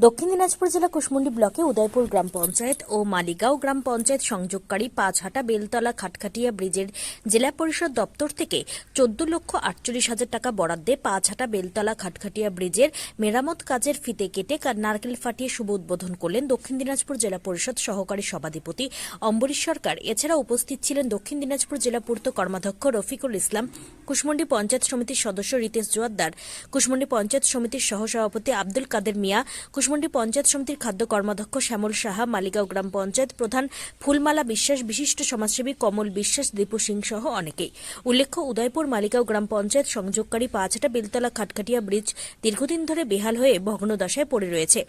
দক্ষিণ দিনাজপুর জেলা কুশমুন্ডি ব্লকে উদয়পুর গ্রাম পঞ্চায়েত ও মালিগাঁও গ্রাম পঞ্চায়েত সংযোগকারী পাঁচহাটা বেলতলা খাটখাটিয়া ব্রিজের জেলা পরিষদ দপ্তর থেকে 14,48,000 টাকা বরাদ্দে পাঁচহাটা বেলতলা খাটখাটিয়া ব্রিজের মেরামত কাজের ফিতে কেটে নারকেল ফাটিয়ে শুভ উদ্বোধন করলেন দক্ষিণ দিনাজপুর জেলা পরিষদ সহকারী সভাধিপতি অম্বরীশ সরকার। এছাড়া উপস্থিত ছিলেন দক্ষিণ দিনাজপুর জেলা পূর্ত কর্মাধ্যক্ষ রফিকুল ইসলাম, কুশমুন্ডি পঞ্চায়েত সমিতির সদস্য রিতেশ জোয়ারদার, কুশমুন্ডি পঞ্চায়েত সমিতির সহসভাপতি আব্দুল কাদের মিয়া, কুশমুন্ডি পঞ্চায়েত সমিতির খাদ্য কর্মাধ্যক্ষ শ্যামল সাহা, মালিগাঁও গ্রাম পঞ্চায়েত প্রধান ফুলমালা বিশ্বাস, বিশিষ্ট সমাজসেবী কমল বিশ্বাস, দীপু সিং সহ অনেকেই। উল্লেখ্য, উদয়পুর মালিগাঁও গ্রাম পঞ্চায়েত সংযোগকারী পাঁচহাটা বেলতলা খাটখাটিয়া ব্রিজ দীর্ঘদিন ধরে বেহাল হয়ে ভগ্নদশায় পড়ে রয়েছে।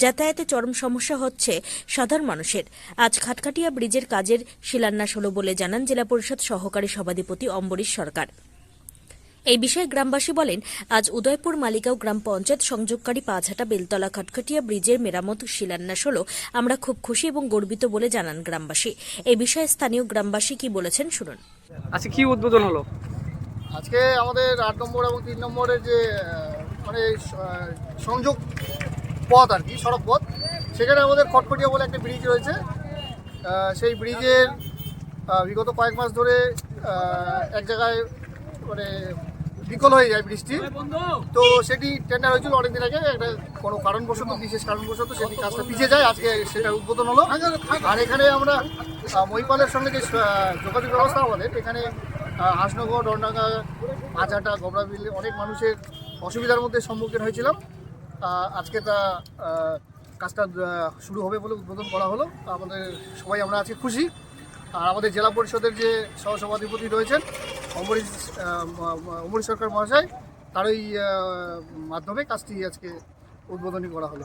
যাতায়াতে চরম সমস্যা হচ্ছে সাধারণ মানুষের। আজ খাটখাটিয়া ব্রিজের কাজের শিলান্যাস হল বলে জানান জেলা পরিষদ সহকারী সভাধিপতি অম্বরীশ সরকার। এই বিষয়ে গ্রামবাসী বলেন, আজ উদয়পুর মালিগাঁও গ্রাম পঞ্চায়েত সংযোগকারী পাঁচহাটা বেলতলা খাটখাটিয়া ব্রিজের মেরামত শিলান্যাস হল আমরা খুব খুশি এবং গর্বিত বলে জানান গ্রামবাসী। এই বিষয়ে স্থানীয় গ্রামবাসী কি বলেছেন শুনুন। আজকে কি উদ্বোধন হলো? আজকে আমাদের 8 নম্বর এবং 3 নম্বরের যে মানে সংযোগ পথ আর কি, সড়ক পথ, সেখানে আমাদের খটখটিয়া বলে একটা ব্রিজ রয়েছে। সেই ব্রিজের বিগত কয়েক মাস ধরে এক জায়গায় মানে বিকল হয়ে যায় বৃষ্টি। তো সেটি টেন্ডার হয়েছিল অনেকদিন আগে, একটা কোনো কারণবশত, বিশেষ কারণবশত সেটি কাজটা পিছিয়ে যায়। আজকে সেটা উদ্বোধন হলো। আর এখানে আমরা মহিপালের সঙ্গে যে যোগাযোগ ব্যবস্থা আমাদের এখানে হাসনগর, ডরডাঙ্গা, পাঁচহাটা, গবরাবিল অনেক মানুষের অসুবিধার মধ্যে সম্মুখীন হয়েছিলাম। আজকে তা কাজটা শুরু হবে বলে উদ্বোধন করা হলো। আমাদের সবাই আমরা আজকে খুশি। আর আমাদের জেলা পরিষদের যে সহসভাধিপতি রয়েছেন অম্বরীশ সরকার মহাশয়, তারই মাধ্যমে কাজটি আজকে উদ্বোধনী করা হলো।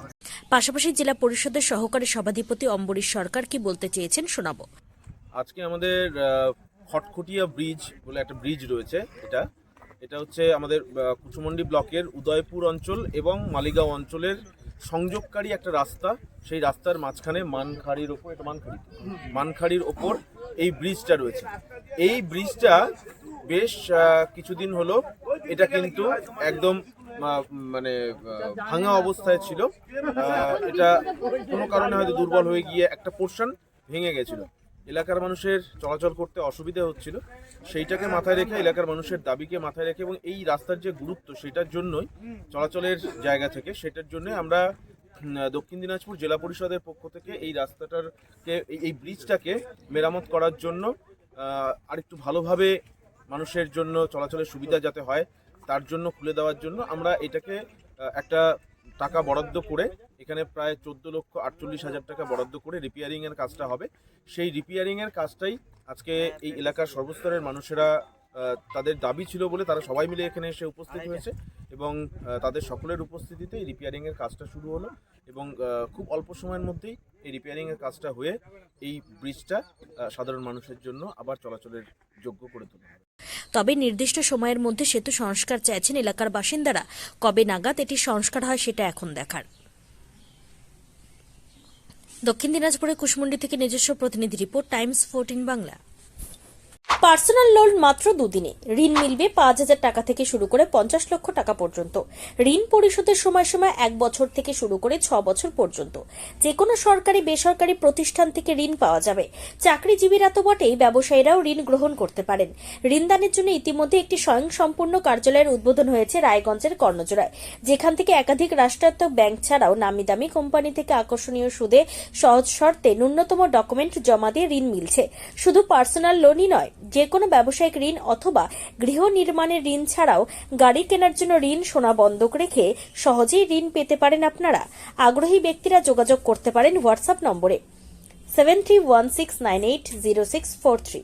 পাশাপাশি জেলা পরিষদের সহকারী সভাধিপতি অম্বরীশ সরকার কি বলতে চেয়েছেন শোনাবো। আজকে আমাদের খটখটিয়া ব্রিজ বলে একটা ব্রিজ রয়েছে। এটা হচ্ছে আমাদের কুশমুন্ডি ব্লকের উদয়পুর অঞ্চল এবং মালিগাঁও অঞ্চলের সংযোগকারী একটা রাস্তা। সেই রাস্তার মাঝখানে মানখাড়ির ওপর এই ব্রিজটা রয়েছে। এই ব্রিজটা বেশ কিছুদিন হলো এটা কিন্তু একদম মানে ভাঙা অবস্থায় ছিল। এটা কোনো কারণে হয়তো দুর্বল হয়ে গিয়ে একটা পোর্শন ভেঙে গেছিল। এলাকার মানুষের চলাচল করতে অসুবিধা হচ্ছিল। সেইটাকে মাথায় রেখে, এলাকার মানুষের দাবিকে মাথায় রেখে এবং এই রাস্তার যে গুরুত্ব সেটার জন্যই, চলাচলের জায়গা থেকে সেটার জন্য আমরা দক্ষিণ দিনাজপুর জেলা পরিষদের পক্ষ থেকে এই রাস্তাটাকে, এই ব্রিজটাকে মেরামত করার জন্য আরেকটু ভালোভাবে মানুষের জন্য চলাচলের সুবিধা যাতে হয় তার জন্য খুলে দেওয়ার জন্য আমরা এটাকে একটা টাকা বরাদ্দ করে, এখানে প্রায় 14,48,000 টাকা বরাদ্দ করে রিপেয়ারিংয়ের কাজটা হবে। সেই রিপেয়ারিংয়ের কাজটাই আজকে এই এলাকার সর্বস্তরের মানুষেরা তাদের দাবি ছিল বলে তারা সবাই মিলে এখানে এসে উপস্থিত হয়েছে এবং তাদের সকলের উপস্থিতিতে এই রিপেয়ারিংয়ের কাজটা শুরু হলো এবং খুব অল্প সময়ের মধ্যেই এই রিপেয়ারিংয়ের কাজটা হয়ে এই ব্রিজটা সাধারণ মানুষের জন্য আবার চলাচলের যোগ্য করে তোলা হবে। তবে নির্দিষ্ট সময়ের মধ্যে সেতু সংস্কার চাইছেন এলাকার বাসিন্দারা। কবে নাগাদ এটি সংস্কার হয় সেটা এখন দেখার। দক্ষিণ দিনাজপুরের কুশমুন্ডি থেকে নিজস্ব প্রতিনিধি report, Times 14 Bangla. Personal loan মাত্র 2 দিনে ঋণ মিলবে 5,000 টাকা থেকে শুরু করে 50 লক্ষ টাকা পর্যন্ত। ঋণ পরিশোধের সময়সীমা 1 বছর থেকে শুরু করে 6 বছর পর্যন্ত। যে কোনো সরকারি বেসরকারি প্রতিষ্ঠান থেকে ঋণ পাওয়া যাবে। চাকরিজীবীরা তো বটেই, ব্যবসায়ীরাও ঋণ গ্রহণ করতে পারেন। ঋণদানের জন্য ইতিমধ্যে একটি স্বয়ংসম্পূর্ণ কার্যালয়ের উদ্বোধন হয়েছে রায়গঞ্জের কর্ণজোড়ায়, যেখান থেকে একাধিক রাষ্ট্রায়ত্ত ব্যাংক ছাড়াও নামি দামি কোম্পানি থেকে আকর্ষণীয় সুদে সহজ শর্তে ন্যূনতম ডকুমেন্ট জমা দিয়ে ঋণ মিলছে। শুধু পার্সোনাল লোনই নয়, যে কোনো ব্যবসায়িক ঋণ অথবা গৃহ নির্মাণের ঋণ ছাড়াও গাড়ি কেনার জন্য ঋণ, সোনা বন্ধক রেখে সহজেই ঋণ পেতে পারেন আপনারা। আগ্রহী ব্যক্তিরা যোগাযোগ করতে পারেন হোয়াটসঅ্যাপ নম্বরে 7316980643।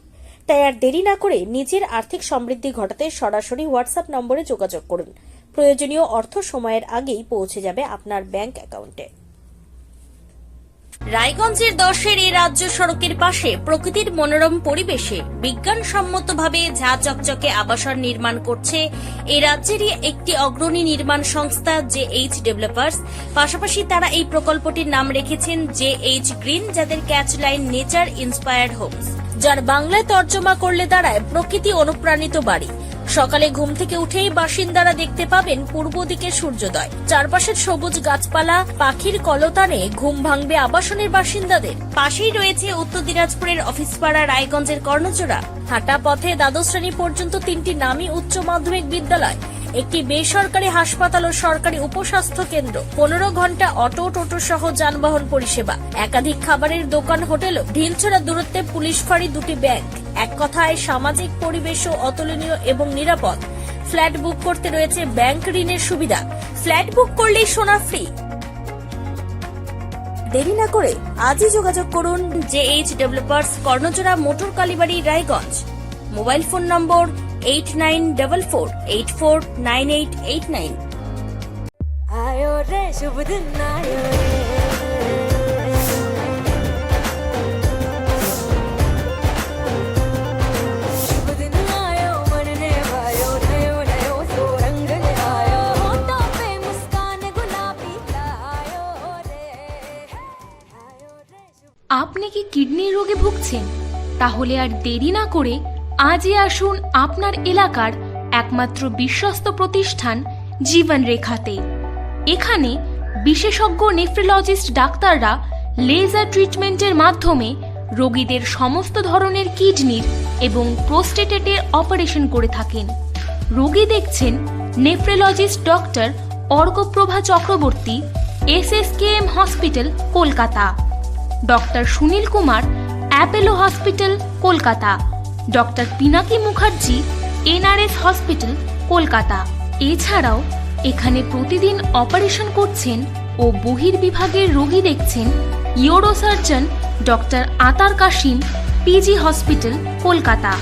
তাই আর দেরি না করে নিজের আর্থিক সমৃদ্ধি ঘটাতে সরাসরি হোয়াটসঅ্যাপ নম্বরে যোগাযোগ করুন। প্রয়োজনীয় অর্থ সময়ের আগেই পৌঁছে যাবে আপনার ব্যাংক অ্যাকাউন্টে। রায়গঞ্জের 10-এর এই রাজ্য সড়কের পাশে প্রকৃতির মনোরম পরিবেশে বিজ্ঞানসম্মতভাবে ঝা চকচকে আবাসন নির্মাণ করছে এই রাজ্যেরই একটি অগ্রণী নির্মাণ সংস্থা JH ডেভেলপার্স। পাশাপাশি তারা এই প্রকল্পটির নাম রেখেছেন JH গ্রিন, যাদের ক্যাচলাইন নেচার ইন্সপায়ার্ড হোমস, যার বাংলায় তর্জমা করলে দাঁড়ায় প্রকৃতি অনুপ্রাণিত বাড়ি। সকালে ঘুম থেকে উঠেই বাসিন্দারা দেখতে পাবেন পূর্ব দিকে সূর্যোদয়। চারপাশের সবুজ গাছপালা, পাখির কলতানে ঘুম ভাঙবে আবাসনের বাসিন্দাদের। পাশেই রয়েছে উত্তর দিনাজপুরের অফিসপাড়া রায়গঞ্জের কর্ণজোড়া। হাঁটা পথে দ্বাদশ শ্রেণী পর্যন্ত 3টি নামী উচ্চ মাধ্যমিক বিদ্যালয়, একটি বেসরকারি হাসপাতাল ও সরকারি উপস্বাস্থ্য কেন্দ্র, 15 ঘন্টা অটো, টোটো সহ যানবাহন পরিষেবা, একাধিক খাবারের দোকান, হোটেলও, ঢিলছড়া দূরত্বে পুলিশ ফাঁড়ি, 2টি ব্যাংক। এক কথায় সামাজিক পরিবেশও অতুলনীয় এবং নিরাপদ। ফ্ল্যাট বুক করতে রয়েছে ব্যাংক ঋণের সুবিধা। ফ্ল্যাট বুক করলেই সোনা ফ্রি। দেরি না করে আজই যোগাযোগ করুন JH developers, Karnajora, motor Kalibari, Raiganj. Mobile phone number 8944849889। आयो रे शुभ दिन आयो रे शुभ दिन आयो मन ने भायो नयो नयो सो रंग ले आयो होठों पे मुस्कान गुलाबी लायो रे आयो रे शुभ। আপনি কি কিডনির রোগে ভুগছেন? তাহলে আর দেরি না করে আজই আসুন আপনার এলাকার একমাত্র বিশ্বস্ত প্রতিষ্ঠান জীবন রেখাতে। এখানে বিশেষজ্ঞ নেফ্রোলজিস্ট ডাক্তাররা লেজার ট্রিটমেন্টের মাধ্যমে রোগীদের সমস্ত ধরনের কিডনির এবং প্রোস্টেটের অপারেশন করে থাকেন। রোগী দেখছেন nephrologist doctor Arkaprava Chakraborty, SSKM hospital, Kolkata. Doctor Sunil Kumar, Apollo hospital, Kolkata. Doctor Pinaki Mukherjee, NRS hospital, Kolkata. এছাড়াও এখানে প্রতিদিন অপারেশন করছেন ও বহির্বিভাগের রোগী দেখছেন ইউরোসার্জন ডক্টর আতার কাশিম, PG হসপিটাল, কলকাতা।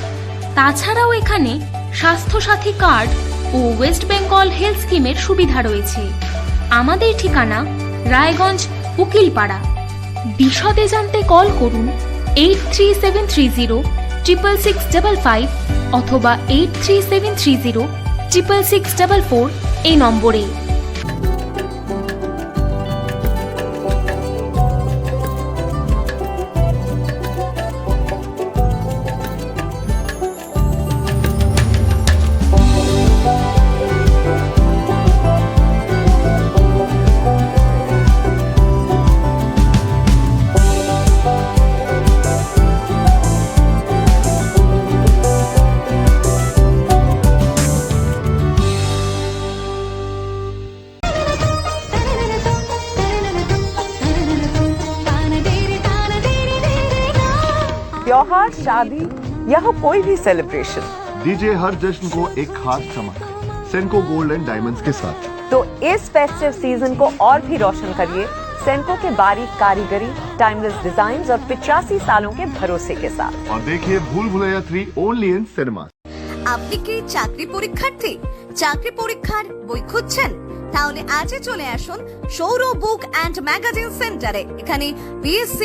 তাছাড়াও এখানে স্বাস্থ্যসাথী কার্ড ও ওয়েস্ট বেঙ্গল হেলথ স্কিমের সুবিধা রয়েছে। আমাদের ঠিকানা রায়গঞ্জ, উকিলপাড়া। বিশদে জানতে কল করুন 8373066655 অথবা 8373066644 এই নম্বরে। त्योहार, शादी या हो कोई भी सेलिब्रेशन, दीजिए हर जश्न को एक खास चमक सेनको गोल्ड एंड डायमंड्स के साथ। तो इस फेस्टिव सीजन को और भी रोशन करिए सेनको के बारीक कारीगरी, टाइमलेस डिजाइन और 85 सालों के भरोसे के साथ। और देखिए भूल भुलैया 3 ओनली इन सिनेमा। আপনি কি চাকরি পরীক্ষার্থী? চাকরি পরীক্ষার বই খুঁজছেন? তাহলে আজই চলে আসুন সৌর বুক অ্যান্ড ম্যাগাজিন সেন্টারে। এখানে BSc,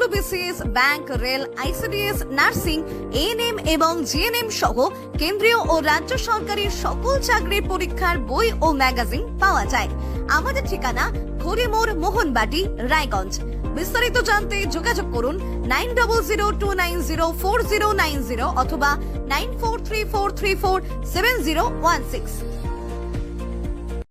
WBCS, bank, rail, ICDS, nursing, ANM এবং GNM সহ কেন্দ্রীয় ও রাজ্য সরকারের সকল চাকরির পরীক্ষার বই ও ম্যাগাজিন পাওয়া যায়। আমাদের ঠিকানা খড়িমোড়, মোহনবাটি, রায়গঞ্জ। বিস্তারিত জানতে যোগাযোগ করুন 9002904090 অথবা 9434347016।